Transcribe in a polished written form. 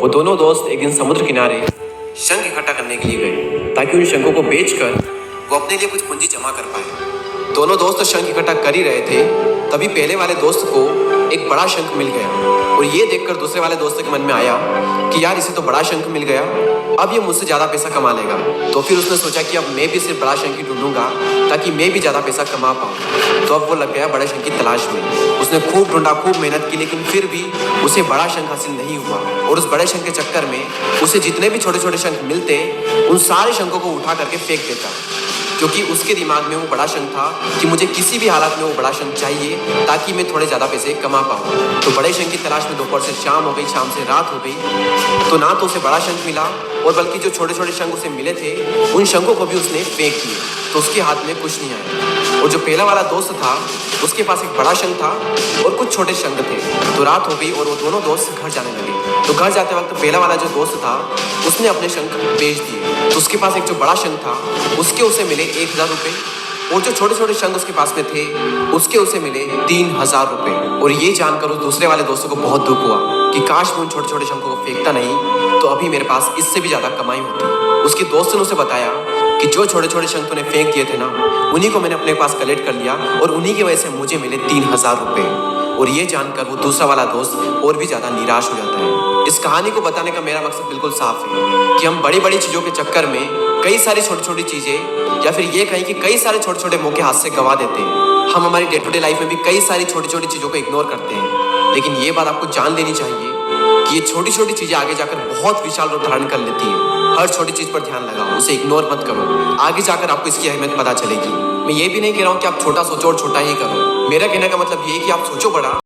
वो दोनों दोस्त एक दिन समुद्र किनारे शंख इकट्ठा करने के लिए गए ताकि उन शंखों को बेचकर वो अपने लिए कुछ पूंजी जमा कर पाए। दोनों दोस्त शंख इकट्ठा कर ही रहे थे, तभी पहले वाले दोस्त को एक बड़ा शंख मिल गया और ये देखकर दूसरे वाले दोस्त के मन में आया कि यार इसे तो बड़ा शंख मिल गया, अब ये मुझसे ज़्यादा पैसा कमा लेगा। तो फिर उसने सोचा कि अब मैं भी सिर्फ बड़ा शंख ही ढूंढूंगा ताकि मैं भी ज़्यादा पैसा कमा पाऊँ। तो अब वो लग गया बड़े शंख की तलाश में। उसने खूब ढूंढा, खूब मेहनत की, लेकिन फिर भी उसे बड़ा शंख हासिल नहीं हुआ। और उस बड़े शंख के चक्कर में उसे जितने भी छोटे छोटे शंख मिलते उन सारे शंखों को उठा करके फेंक देता, क्योंकि उसके दिमाग में वो बड़ा शंख था कि मुझे किसी भी हालत में वो बड़ा शंख चाहिए ताकि मैं थोड़े ज़्यादा पैसे कमा पाऊँ। तो बड़े शंख की तलाश में दोपहर से शाम हो गई, शाम से रात हो गई, तो ना तो उसे बड़ा शंख मिला और बल्कि जो छोटे छोटे शंख उसे मिले थे उन शंखों को भी उसने फेंक दिए, तो उसके हाथ में कुछ नहीं आया। और जो पहला वाला दोस्त था उसके पास एक बड़ा शंख था और कुछ छोटे शंख थे। तो रात हो गई और वो दोनों दोस्त घर जाने लगे। तो घर जाते वक्त पहला वाला जो दोस्त था उसने अपने शंख बेच दिए। तो उसके पास एक जो बड़ा शंख था उसके उसे मिले 1000 रुपये और जो छोटे छोटे शंख उसके पास में थे उसके उसे मिले 3000 रुपये। और ये जानकर उस दूसरे वाले दोस्तों को बहुत दुख हुआ कि काश मैं उन छोटे छोटे शंखों को फेंकता नहीं तो अभी मेरे पास इससे भी ज़्यादा कमाई होती। उसके दोस्त ने उसे बताया कि जो छोटे छोटे शंख तूने फेंक दिए थे ना, उन्हीं को मैंने अपने पास कलेक्ट कर लिया और उन्हीं की वजह से मुझे मिले 3000 रुपये। और ये जानकर वो दूसरा वाला दोस्त और भी ज़्यादा निराश हो जाता है। इस कहानी को बताने का मेरा मकसद बिल्कुल साफ है कि हम बड़ी बड़ी चीज़ों के चक्कर में कई सारी छोटी छोटी चीज़ें, या फिर ये कहीं कि कई सारे छोटे छोटे मौके हाथ से गंवा देते हैं। हम हमारी डे टू डे लाइफ में भी कई सारी छोटी छोटी चीज़ों को इग्नोर करते हैं, लेकिन ये बात आपको जान लेनी चाहिए कि ये छोटी छोटी चीज़ें आगे जाकर बहुत विशाल रूप धारण कर लेती हैं। हर छोटी चीज़ पर ध्यान लगाओ, उसे इग्नोर मत करो, आगे जाकर आपको इसकी अहमियत पता चलेगी। मैं ये भी नहीं कह रहा हूँ कि आप छोटा सोचो और छोटा ही करो। मेरा कहने का मतलब ये है कि आप सोचो बड़ा